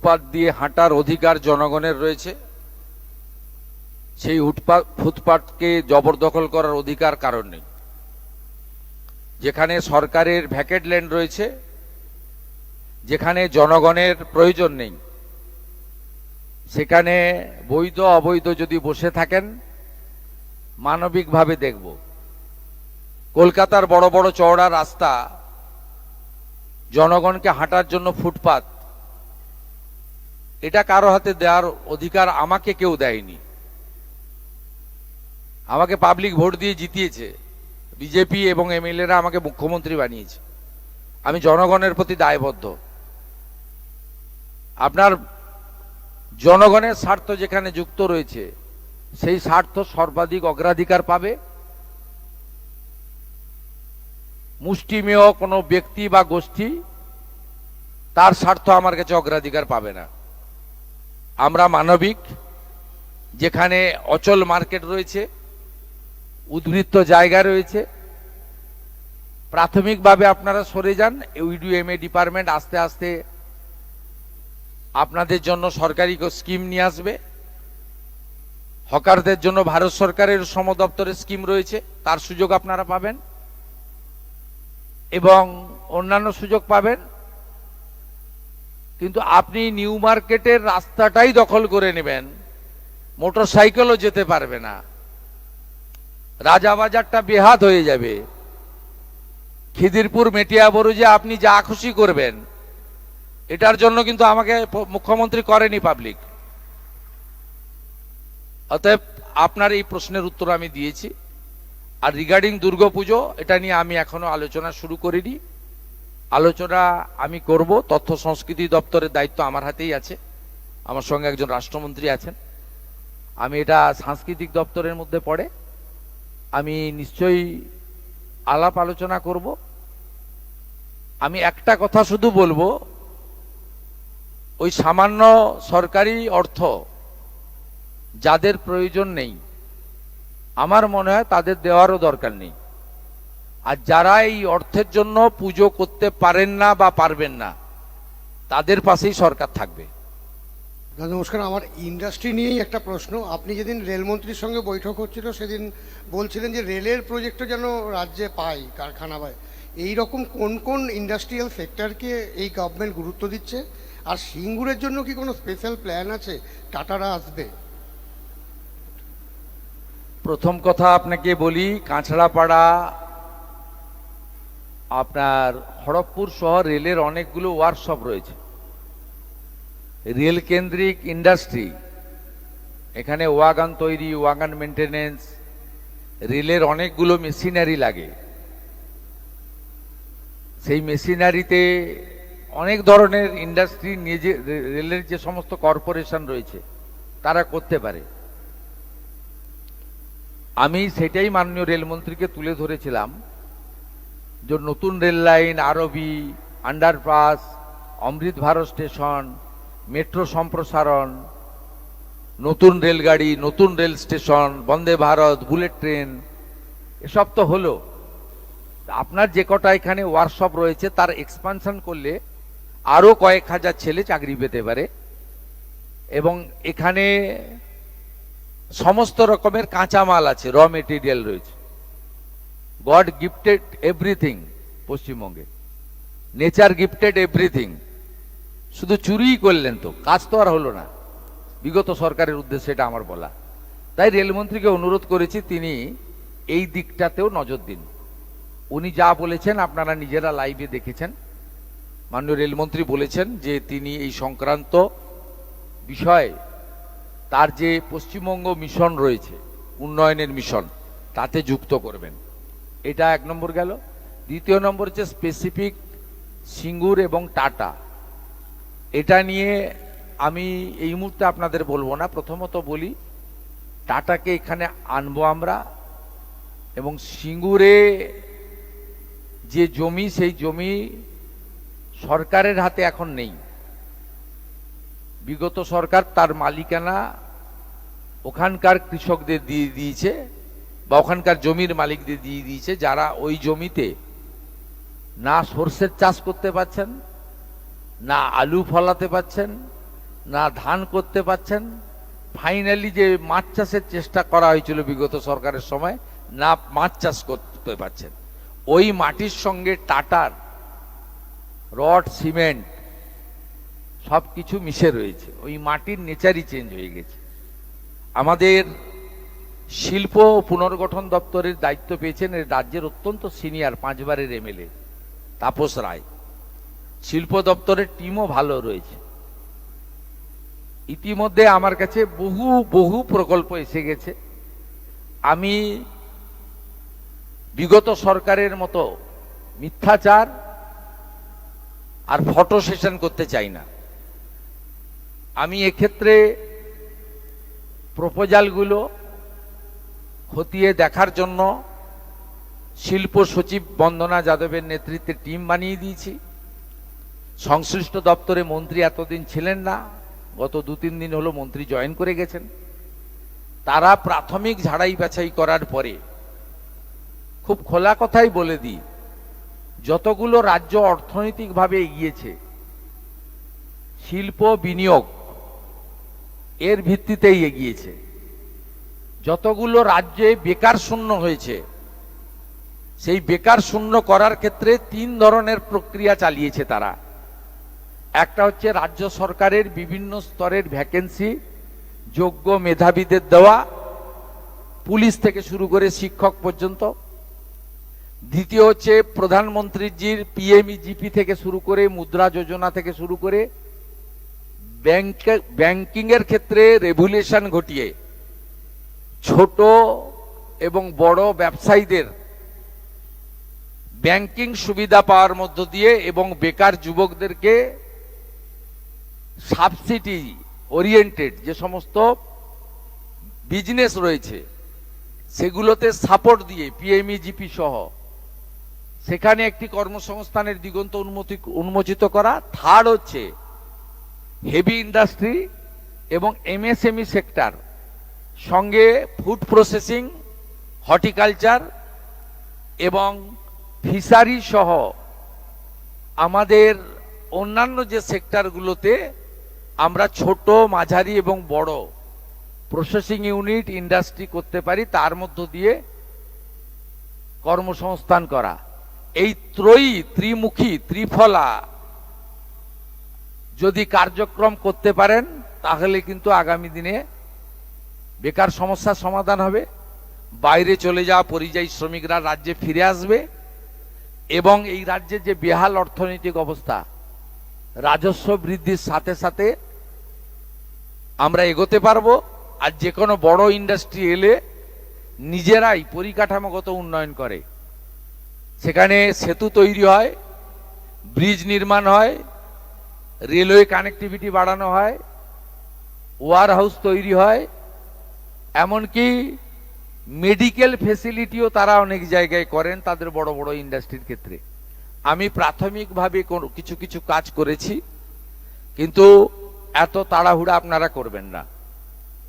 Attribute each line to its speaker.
Speaker 1: ফুটপাত দিয়ে হাঁটার অধিকার জনগণের রয়েছে, সেই ফুটপাতকে জবরদখল করার অধিকার কারণ নেই। যেখানে সরকারের ভ্যাকেট ল্যান্ড রয়েছে, যেখানে জনগণের প্রয়োজন নেই, সেখানে বৈধ অবৈধ যদি বসে থাকেন মানবিকভাবে দেখব। কলকাতার বড় বড় চওড়া রাস্তা, জনগণকে হাঁটার জন্য ফুটপাত, এটা কারো হাতে দেওয়ার অধিকার আমাকে কেউ দেয়নি। আমাকে পাবলিক ভোট দিয়ে জিতিয়েছে, বিজেপি এবং এমএলএরা আমাকে মুখ্যমন্ত্রী বানিয়েছে। আমি জনগণের প্রতি দায়বদ্ধ। আপনার জনগণের স্বার্থ যেখানে যুক্ত রয়েছে, সেই স্বার্থ সর্বাধিক অগ্রাধিকার পাবে। মুষ্টিমেয় কোনো ব্যক্তি বা গোষ্ঠী তার স্বার্থ আমার কাছে অগ্রাধিকার পাবে না। আমরা মানবিক, যেখানে অচল মার্কেট রয়েছে, উদ্বৃত্ত জায়গা রয়েছে, প্রাথমিকভাবে আপনারা সরে যান। ইউডিএমএ ডিপার্টমেন্ট আস্তে আস্তে আপনাদের জন্য সরকারি স্কিম নিয়ে আসবে। হকারদের জন্য ভারত সরকারের শ্রম দপ্তরের স্কিম রয়েছে, তার সুযোগ আপনারা পাবেন এবং অন্যান্য সুযোগ পাবেন। কিন্তু আপনি নিউ মার্কেটের রাস্তাটাই দখল করে নেবেন, মোটর সাইকেলও যেতে পারবে না, রাজাবাজারটা বেহাত হয়ে যাবে। খিদিরপুর মেটিয়াবরুজে আপনি যা খুশি করবেন, এটার জন্য কিন্তু আমাকে মুখ্যমন্ত্রী করেনি পাবলিক। অতএব আপনার এই প্রশ্নের উত্তর আমি দিয়েছি। আর রিগার্ডিং দুর্গাপুজো, এটা নিয়ে আমি এখনো আলোচনা শুরু করিনি। আলোচনা আমি করব। তথ্য সংস্কৃতি দপ্তরের দায়িত্ব আমার হাতেই আছে, আমার সঙ্গে একজন রাষ্ট্রমন্ত্রী আছেন। আমি এটা সাংস্কৃতিক দপ্তরের মধ্যে পড়ে, আমি নিশ্চয়ই আলাপ আলোচনা করব। আমি একটা কথা শুধু বলবো, ওই সামান্য সরকারি অর্থ যাদের প্রয়োজন নেই, আমার মনে হয় তাদের দেওয়ারও দরকার নেই। আর যারা এই অর্থের জন্য পুজো করতে পারেন না বা পারবেন না, তাদের পাশেই সরকার থাকবে।
Speaker 2: নমস্কার, আমার ইন্ডাস্ট্রি নিয়েই একটা প্রশ্ন। আপনি যেদিন রেলমন্ত্রীর সঙ্গে বৈঠক হচ্ছিল, সেদিন বলছিলেন যে রেলের প্রজেক্টও যেন রাজ্যে পায়, কারখানা পায়। এইরকম কোন কোন ইন্ডাস্ট্রিয়াল সেক্টরকে এই গভর্নমেন্ট গুরুত্ব দিচ্ছে? আর সিঙ্গুরের জন্য কি কোনো স্পেশাল প্ল্যান আছে? টাটারা আসবে?
Speaker 1: প্রথম কথা আপনাকে বলি, কাঁচড়াপাড়া, আপনার খড়গপুর সহ রেলের অনেকগুলো ওয়ার্কশপ রয়েছে, রেল কেন্দ্রিক ইন্ডাস্ট্রি। এখানে ওয়াগন তৈরি, ওয়াগন মেনটেনেন্স, রেলের অনেকগুলো মেশিনারি লাগে। সেই মেশিনারিতে অনেক ধরনের ইন্ডাস্ট্রি, নিজে রেলের যে সমস্ত কর্পোরেশন রয়েছে তারা করতে পারে। আমি সেটাই মাননীয় রেলমন্ত্রীকে তুলে ধরেছিলাম যে নতুন রেল লাইন, আরবি, আন্ডারপাস, অমৃত ভারত স্টেশন, মেট্রো সম্প্রসারণ, নতুন রেলগাড়ি, নতুন rail station, Vande Bharat, bullet train, এসব তো হলো। আপনার যে কটা এখানে ওয়ার্কশপ রয়েছে তার এক্সপানশন করলে আরো কয়েক হাজার ছেলে চাকরি পেতে পারে। এবং এখানে সমস্ত রকমের কাঁচামাল আছে, র মেটেরিয়াল রয়েছে। গড গিফটেড এভরিথিং পশ্চিমবঙ্গে, নেচার গিফটেড এভরিথিং। শুধু চুরিই করলেন তো, কাজ তো আর হলো না। বিগত সরকারের উদ্দেশ্যে এটা আমার বলা। তাই রেলমন্ত্রীকে অনুরোধ করেছি তিনি এই দিকটাতেও নজর দিন। উনি যা বলেছেন আপনারা নিজেরা লাইভে দেখেছেন। মাননীয় রেলমন্ত্রী বলেছেন যে তিনি এই সংক্রান্ত বিষয়ে তার যে পশ্চিমবঙ্গ মিশন রয়েছে, উন্নয়নের মিশন, তাতে যুক্ত করবেন। এটা এক নম্বর গেল। দ্বিতীয় নম্বর হচ্ছে স্পেসিফিক সিঙ্গুর এবং টাটা। এটা নিয়ে আমি এই মুহূর্তে আপনাদের বলবো না। প্রথমত বলি, টাটাকে এখানে আনবো আমরা, এবং সিঙ্গুরে যে জমি, সেই জমি সরকারের হাতে এখন নেই। বিগত সরকার তার মালিকানা ওখানকার কৃষকদের দিয়ে দিয়েছে, বা ওখানকার জমির মালিকদের দিয়ে দিয়েছে, যারা ওই জমিতে না সর্ষের চাষ করতে পারছেন, না আলু ফলাতে পারছেন, না ধান করতে পারছেন। ফাইনালি যে মাছ চাষের চেষ্টা করা হয়েছিল বিগত সরকারের সময়, না মাছ চাষ করতে পারছেন। ওই মাটির সঙ্গে টাটার রড, সিমেন্ট সবকিছু মিশে রয়েছে। ওই মাটির নেচারই চেঞ্জ হয়ে গেছে। আমাদের শিল্প ও পুনর্গঠন দপ্তরের দায়িত্ব পেয়েছেন এই রাজ্যের অত্যন্ত সিনিয়র 5 বারের এমএলএ তাপস রায়। শিল্প দপ্তরের টিমও ভালো রয়েছে। ইতিমধ্যে আমার কাছে বহু বহু প্রকল্প এসে গেছে। আমি বিগত সরকারের মতো মিথ্যাচার আর ফটো সেশন করতে চাই না। আমি এক্ষেত্রে প্রপোজালগুলো খতিয়ে দেখার জন্য শিল্প সচিব বন্দনা যাদবের নেতৃত্বে টিম বানিয়ে দিয়েছি। সংশ্লিষ্ট দপ্তরে মন্ত্রী এতদিন ছিলেন না, গত 2-3 দিন হলো মন্ত্রী জয়েন করে গেছেন। তারা প্রাথমিক ঝাড়াই বাছাই করার পরে খুব খোলা কথাই বলে দিই, যতগুলো রাজ্য অর্থনৈতিকভাবে এগিয়েছে শিল্প বিনিয়োগ এর ভিত্তিতেই এগিয়েছে। যতগুলো রাজ্যে বেকার শূন্য হয়েছে সেই বেকার শূন্য করার ক্ষেত্রে 3 ধরনের প্রক্রিয়া চালিয়েছে তারা। একটা হচ্ছে রাজ্য সরকারের বিভিন্ন স্তরের ভ্যাকেন্সি যোগ্য মেধাবীদের দেওয়া, পুলিশ থেকে শুরু করে শিক্ষক পর্যন্ত। দ্বিতীয় হচ্ছে প্রধানমন্ত্রীজির পিএমইজিপি থেকে শুরু করে মুদ্রা যোজনা থেকে শুরু করে ব্যাংকিং এর ক্ষেত্রে রেগুলেশন ঘটিয়ে ছোট এবং বড় ব্যবসায়ীদের ব্যাংকিং সুবিধা পাওয়ার মধ্য দিয়ে এবং বেকার যুবকদেরকে সাবসিডি ওরিয়েন্টেড যে সমস্ত বিজনেস রয়েছে সেগুলোতে সাপোর্ট দিয়ে পিএমইজিপি সহ সেখানে একটি কর্মসংস্থানের দিগন্ত উন্মোচিত করা। থার্ড হচ্ছে হেভি ইন্ডাস্ট্রি এবং এমএসএমই সেক্টর সঙ্গে ফুড প্রসেসিং, হর্টিকালচার এবং ফিশারি সহ আমাদের অন্যান্য যে সেক্টরগুলোতে আমরা ছোট, মাঝারি এবং বড় প্রসেসিং ইউনিট, ইন্ডাস্ট্রি করতে পারি, তার মধ্য দিয়ে কর্মসংস্থান করা। এই ত্রিমুখী ত্রিফলা যদি কার্যক্রম করতে পারেন তাহলে কিন্তু আগামী দিনে বেকার সমস্যার সমাধান হবে। বাইরে চলে যাওয়া পরিযায়ী শ্রমিকরা রাজ্যে ফিরে আসবে এবং এই রাজ্যের যে বেহাল অর্থনৈতিক অবস্থা, রাজস্ব বৃদ্ধির সাথে সাথে আমরা এগোতে পারবো। আর যে কোনো বড় ইন্ডাস্ট্রি এলে নিজেরাই পরিকাঠামোগত উন্নয়ন করে, সেখানে সেতু তৈরি হয়, ব্রিজ নির্মাণ হয়, রেলওয়ে কানেক্টিভিটি বাড়ানো হয়, ওয়ার হাউস তৈরি হয়, এমনকি মেডিকেল ফেসিলিটিও তারা অনেক জায়গায় করেন তাদের বড় বড় ইন্ডাস্ট্রির ক্ষেত্রে। আমি প্রাথমিকভাবে কিছু কিছু কাজ করেছি, কিন্তু এত তাড়াহুড়া আপনারা করবেন না।